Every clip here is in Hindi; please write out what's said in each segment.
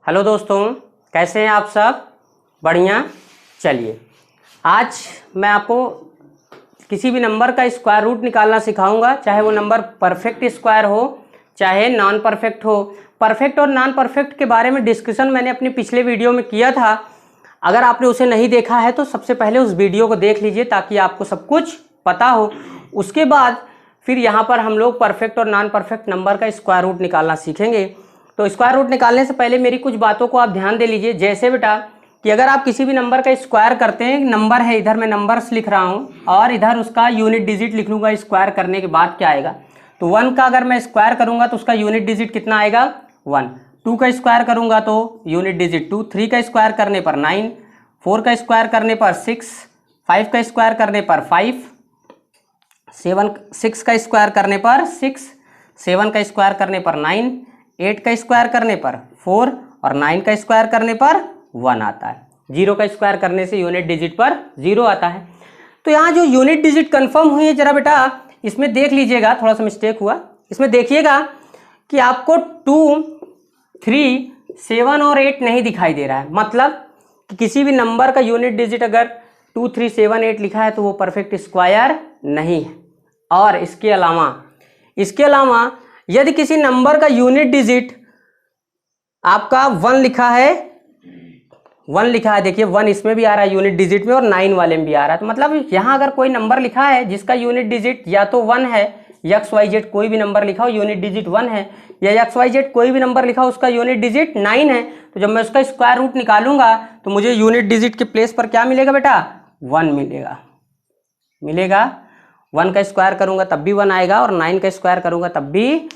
हेलो दोस्तों, कैसे हैं आप सब? बढ़िया। चलिए, आज मैं आपको किसी भी नंबर का स्क्वायर रूट निकालना सिखाऊंगा, चाहे वो नंबर परफेक्ट स्क्वायर हो चाहे नॉन परफेक्ट हो। परफेक्ट और नॉन परफेक्ट के बारे में डिस्कशन मैंने अपने पिछले वीडियो में किया था। अगर आपने उसे नहीं देखा है तो सबसे पहले उस वीडियो को देख लीजिए ताकि आपको सब कुछ पता हो। उसके बाद फिर यहाँ पर हम लोग परफेक्ट और नॉन परफेक्ट नंबर का स्क्वायर रूट निकालना सीखेंगे। तो स्क्वायर रूट निकालने से पहले मेरी कुछ बातों को आप ध्यान दे लीजिए। जैसे बेटा कि अगर आप किसी भी नंबर का स्क्वायर करते हैं, नंबर है, इधर मैं नंबर्स लिख रहा हूँ और इधर उसका यूनिट डिजिट लिख लूँगा। स्क्वायर करने के बाद क्या आएगा, तो 1 का अगर मैं स्क्वायर करूँगा तो उसका यूनिट डिजिट कितना आएगा, 1। 2 का स्क्वायर करूँगा तो यूनिट डिजिट 2। 3 का स्क्वायर करने पर 9। 4 का स्क्वायर करने पर 6। 5 का स्क्वायर करने पर 5। 6 का स्क्वायर करने पर 6। 7 का स्क्वायर करने पर 9। 8 का स्क्वायर करने पर 4 और 9 का स्क्वायर करने पर 1 आता है। 0 का स्क्वायर करने से यूनिट डिजिट पर 0 आता है। तो यहाँ जो यूनिट डिजिट कंफर्म हुई है, जरा बेटा इसमें देख लीजिएगा, थोड़ा सा मिस्टेक हुआ। इसमें देखिएगा कि आपको 2, 3, 7 और 8 नहीं दिखाई दे रहा है। मतलब कि किसी भी नंबर का यूनिट डिजिट अगर 2, 3, 7, 8 लिखा है तो वो परफेक्ट स्क्वायर नहीं है। और इसके अलावा यदि किसी नंबर का यूनिट डिजिट आपका 1 लिखा है, 1 लिखा है, देखिए 1 इसमें भी आ रहा है यूनिट डिजिट में और 9 वाले में भी आ रहा है। तो मतलब यहाँ अगर कोई नंबर लिखा है जिसका यूनिट डिजिट या तो 1 है, XYZ कोई भी नंबर लिखा हो यूनिट डिजिट 1 है, या XYZ कोई भी नंबर लिखा हो उसका यूनिट डिजिट 9 है, तो जब मैं उसका स्क्वायर रूट निकालूंगा तो मुझे यूनिट डिजिट के प्लेस पर क्या मिलेगा बेटा, 1 मिलेगा। 1 का स्क्वायर करूंगा तब भी 1 आएगा और 9 का स्क्वायर करूंगा तब भी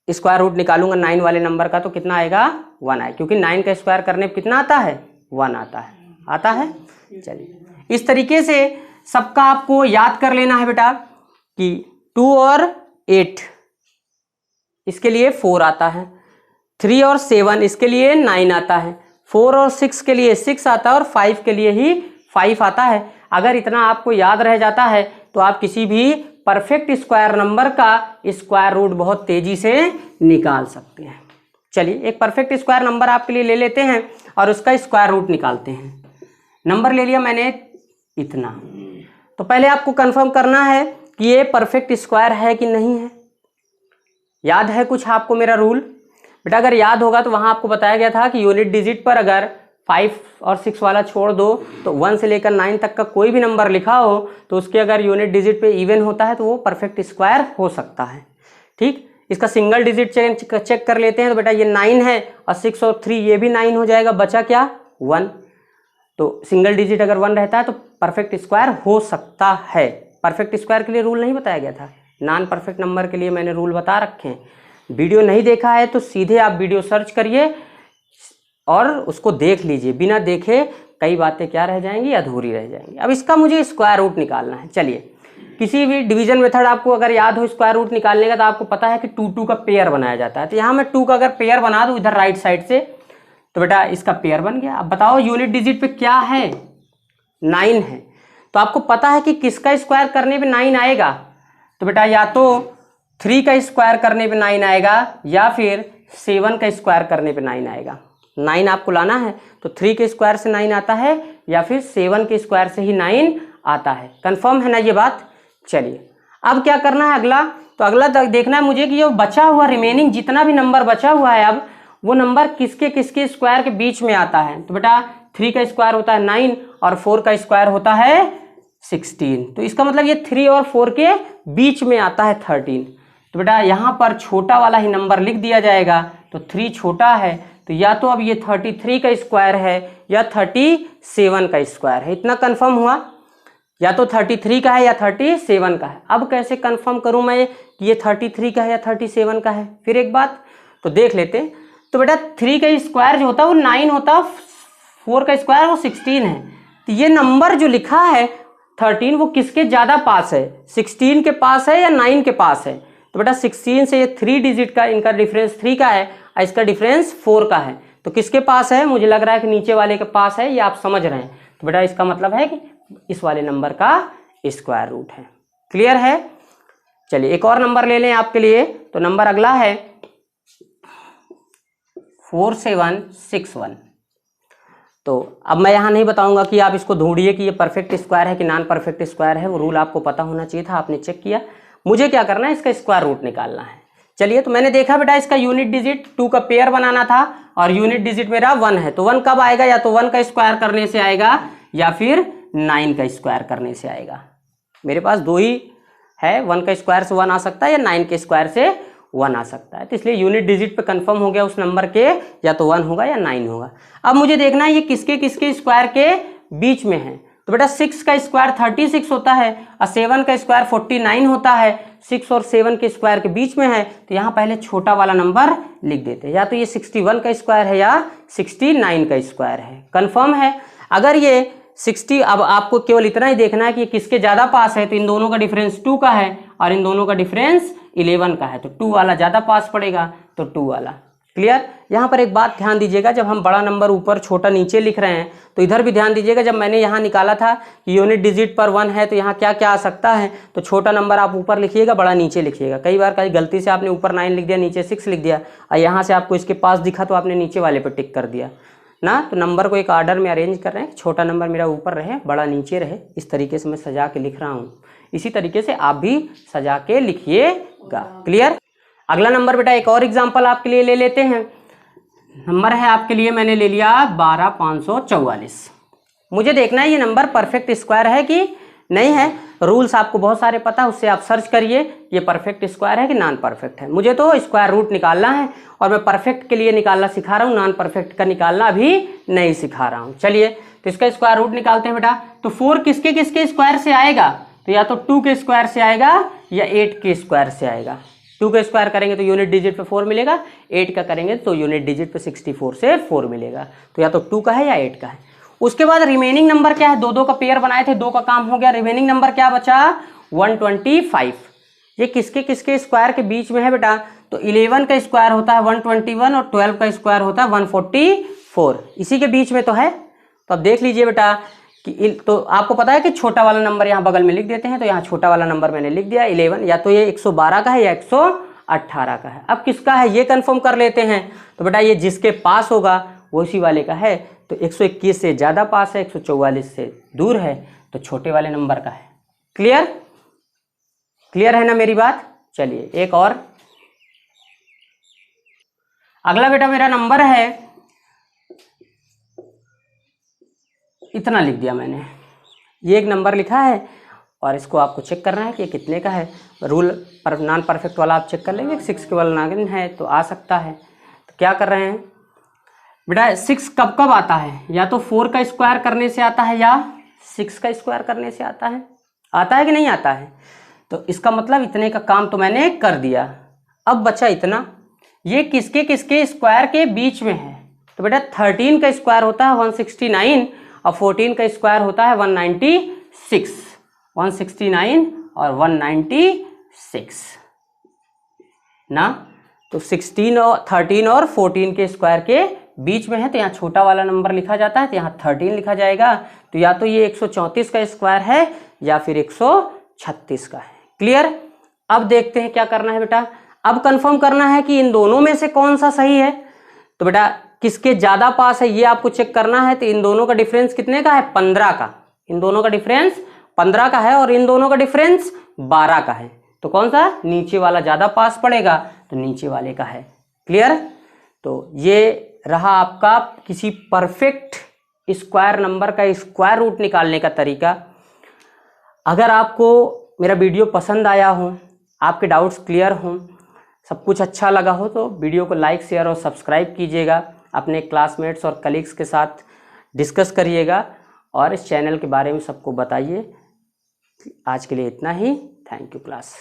स्क्वायर रूट निकालूंगा 9 वाले नंबर का तो कितना आएगा, 1 आएगा, क्योंकि 9 का स्क्वायर करने पर कितना आता है, 1 आता है। चलिए, इस तरीके से सबका आपको याद कर लेना है बेटा कि 2 और 8 इसके लिए 4 आता है, 3 और 7 इसके लिए 9 आता है, 4 और 6 के लिए 6 आता है और 5 के लिए ही 5 आता है। अगर इतना आपको याद रह जाता है तो आप किसी भी परफेक्ट स्क्वायर नंबर का स्क्वायर रूट बहुत तेजी से निकाल सकते हैं। चलिए, एक परफेक्ट स्क्वायर नंबर आपके लिए ले लेते हैं और उसका स्क्वायर रूट निकालते हैं। नंबर ले लिया मैंने इतना, तो पहले आपको कंफर्म करना है कि ये परफेक्ट स्क्वायर है कि नहीं है। याद है कुछ आपको मेरा रूल बेटा? अगर याद होगा तो वहां आपको बताया गया था कि यूनिट डिजिट पर अगर 5 और 6 वाला छोड़ दो तो 1 से लेकर 9 तक का कोई भी नंबर लिखा हो तो उसके अगर यूनिट डिजिट पे इवन होता है तो वो परफेक्ट स्क्वायर हो सकता है। ठीक, इसका सिंगल डिजिट चेक कर लेते हैं। तो बेटा ये 9 है और 6 और 3 ये भी 9 हो जाएगा, बचा क्या, 1। तो सिंगल डिजिट अगर 1 रहता है तो परफेक्ट स्क्वायर हो सकता है। परफेक्ट स्क्वायर के लिए रूल नहीं बताया गया था, नॉन परफेक्ट नंबर के लिए मैंने रूल बता रखे हैं। वीडियो नहीं देखा है तो सीधे आप वीडियो सर्च करिए और उसको देख लीजिए, बिना देखे कई बातें क्या रह जाएंगी, अधूरी रह जाएंगी। अब इसका मुझे स्क्वायर रूट निकालना है। चलिए, किसी भी डिवीजन मेथड आपको अगर याद हो स्क्वायर रूट निकालने का तो आपको पता है कि 2 का पेयर बनाया जाता है। तो यहाँ मैं 2 का अगर पेयर बना दूँ इधर राइट साइड से तो बेटा इसका पेयर बन गया। अब बताओ यूनिट डिजिट पे क्या है, 9 है। तो आपको पता है कि किसका स्क्वायर करने पे 9 आएगा, तो बेटा या तो 3 का स्क्वायर करने पे 9 आएगा या फिर 7 का स्क्वायर करने पे 9 आएगा। 9 आपको लाना है तो 3 के स्क्वायर से 9 आता है या फिर 7 के स्क्वायर से ही 9 आता है। कंफर्म है ना ये बात? चलिए, अब क्या करना है अगला, तो अगला देखना है मुझे कि ये बचा हुआ रिमेनिंग जितना भी नंबर बचा हुआ है अब वो नंबर किसके किसके स्क्वायर के बीच में आता है। तो बेटा 3 का स्क्वायर होता है 9 और 4 का स्क्वायर होता है 16। तो इसका मतलब ये 3 और 4 के बीच में आता है 13। तो बेटा यहाँ पर छोटा वाला ही नंबर लिख दिया जाएगा। तो 3 छोटा है तो या तो अब ये 33 का स्क्वायर है या 37 का स्क्वायर है। इतना कंफर्म हुआ, या तो 33 का है या 37 का है। अब कैसे कंफर्म करूं मैं कि ये 33 का है या 37 का है, फिर एक बात तो देख लेते हैं। तो बेटा 3 का स्क्वायर जो होता है वो 9 होता है, 4 का स्क्वायर वो 16 है। तो ये नंबर जो लिखा है 13 वो किसके ज़्यादा पास है, 16 के पास है या 9 के पास है? तो बेटा 16 से ये 3 डिजिट का इनका डिफरेंस 3 का है और इसका डिफरेंस 4 का है। तो किसके पास है? मुझे लग रहा है कि नीचे वाले के पास है, ये आप समझ रहे हैं। तो बेटा इसका मतलब है कि इस वाले नंबर का स्क्वायर रूट है। क्लियर है? चलिए एक और नंबर ले लें आपके लिए। तो नंबर अगला है 4761। तो अब मैं यहाँ नहीं बताऊंगा कि आप इसको ढूंढिए कि ये परफेक्ट स्क्वायर है कि नॉन परफेक्ट स्क्वायर है, वो रूल आपको पता होना चाहिए था, आपने चेक किया। मुझे क्या करना है, इसका स्क्वायर रूट निकालना है। चलिए, तो मैंने देखा बेटा इसका यूनिट डिजिट 2 का पेयर बनाना था और यूनिट डिजिट मेरा 1 है, तो 1 कब आएगा, या तो 1 का स्क्वायर करने से आएगा या फिर 9 का स्क्वायर करने से आएगा। मेरे पास दो ही है, 1 का स्क्वायर से 1 आ सकता है या 9 के स्क्वायर से 1 आ सकता है। तो इसलिए यूनिट डिजिट पे कंफर्म हो गया उस नंबर के, या तो 1 होगा या 9 होगा। अब मुझे देखना है ये किसके किसके स्क्वायर के बीच में है। तो बेटा 6 का स्क्वायर 36 होता है और 7 का स्क्वायर 49 होता है। 6 और 7 के स्क्वायर के बीच में है, तो यहाँ पहले छोटा वाला नंबर लिख देते हैं, या तो ये 61 का स्क्वायर है या 69 का स्क्वायर है। कंफर्म है। अगर ये 60, अब आपको केवल इतना ही देखना है कि किसके ज्यादा पास है, तो इन दोनों का डिफरेंस 2 का है और इन दोनों का डिफरेंस 11 का है, तो 2 वाला ज्यादा पास पड़ेगा, तो 2 वाला। क्लियर। यहाँ पर एक बात ध्यान दीजिएगा, जब हम बड़ा नंबर ऊपर छोटा नीचे लिख रहे हैं तो इधर भी ध्यान दीजिएगा। जब मैंने यहाँ निकाला था कि यूनिट डिजिट पर 1 है, तो यहाँ क्या क्या आ सकता है, तो छोटा नंबर आप ऊपर लिखिएगा, बड़ा नीचे लिखिएगा। कई बार कहीं गलती से आपने ऊपर 9 लिख दिया, नीचे 6 लिख दिया, और यहाँ से आपको इसके पास दिखा तो आपने नीचे वाले पर टिक कर दिया ना। तो नंबर को एक ऑर्डर में अरेंज कर रहे हैं, छोटा नंबर मेरा ऊपर रहे, बड़ा नीचे रहे, इस तरीके से मैं सजा के लिख रहा हूँ। इसी तरीके से आप भी सजा के लिखिएगा। क्लियर। अगला नंबर बेटा एक और एग्जाम्पल आपके लिए ले लेते हैं। नंबर है आपके लिए, मैंने ले लिया 12544। मुझे देखना है ये नंबर परफेक्ट स्क्वायर है कि नहीं है। रूल्स आपको बहुत सारे पता है, उससे आप सर्च करिए ये परफेक्ट स्क्वायर है कि नॉन परफेक्ट है। मुझे तो स्क्वायर रूट निकालना है और मैं परफेक्ट के लिए निकालना सिखा रहा हूँ, नॉन परफेक्ट का निकालना अभी नहीं सिखा रहा हूँ। चलिए, तो इसका स्क्वायर रूट निकालते हैं बेटा। तो 4 किसके किसके स्क्वायर से आएगा, तो या तो 2 के स्क्वायर से आएगा या 8 के स्क्वायर से आएगा। 2 का स्क्वायर करेंगे तो यूनिट डिजिट पे 4 मिलेगा, 8 का करेंगे तो यूनिट डिजिट पे 64 से 4 मिलेगा, तो या तो 2 का है या 8 का है। उसके बाद रिमेनिंग नंबर क्या है, 2 का पेयर बनाए थे, 2 का काम हो गया। रिमेनिंग नंबर क्या बचा, 125। ये किसके किसके स्क्वायर के बीच में है बेटा, तो 11 का स्क्वायर होता है 121 और 12 का स्क्वायर होता है 144, इसी के बीच में तो है। तो अब देख लीजिए बेटा कि तो आपको पता है कि छोटा वाला नंबर यहाँ बगल में लिख देते हैं, तो यहाँ छोटा वाला नंबर मैंने लिख दिया 11, या तो ये 112 का है या 118 का है। अब किसका है ये कंफर्म कर लेते हैं। तो बेटा ये जिसके पास होगा वो उसी वाले का है, तो 121 से ज़्यादा पास है, 144 से दूर है, तो छोटे वाले नंबर का है। क्लियर। क्लियर है ना मेरी बात। चलिए एक और। अगला बेटा मेरा नंबर है, इतना लिख दिया मैंने, ये एक नंबर लिखा है और इसको आपको चेक करना है कि ये कितने का है। रूल पर नॉन परफेक्ट वाला आप चेक कर लेंगे, 6 के वाला नागिन है तो आ सकता है। तो क्या कर रहे हैं बेटा, 6 कब कब आता है, या तो 4 का स्क्वायर करने से आता है या 6 का स्क्वायर करने से आता है कि नहीं आता है। तो इसका मतलब इतने का काम तो मैंने कर दिया। अब बचा इतना, ये किसके किसके स्क्वायर के बीच में है। तो बेटा 13 का स्क्वायर होता है 169 और 14 का स्क्वायर होता है 196। 169 और 196 ना, तो 16 और 13 और 14 के स्क्वायर के बीच में है, तो यहाँ छोटा वाला नंबर लिखा जाता है, तो यहाँ 13 लिखा जाएगा। तो या तो ये 134 का स्क्वायर है या फिर 136 का है। क्लियर। अब देखते हैं क्या करना है बेटा, अब कंफर्म करना है कि इन दोनों में से कौन सा सही है। तो बेटा किसके ज्यादा पास है ये आपको चेक करना है। तो इन दोनों का डिफरेंस कितने का है, 15 का। इन दोनों का डिफरेंस 15 का है और इन दोनों का डिफरेंस 12 का है, तो कौन सा नीचे वाला ज्यादा पास पड़ेगा, तो नीचे वाले का है। क्लियर। तो ये रहा आपका किसी परफेक्ट स्क्वायर नंबर का स्क्वायर रूट निकालने का तरीका। अगर आपको मेरा वीडियो पसंद आया हो, आपके डाउट्स क्लियर हों, सब कुछ अच्छा लगा हो, तो वीडियो को लाइक शेयर और सब्सक्राइब कीजिएगा। अपने क्लासमेट्स और कलीग्स के साथ डिस्कस करिएगा और इस चैनल के बारे में सबको बताइए। आज के लिए इतना ही। Thank you class.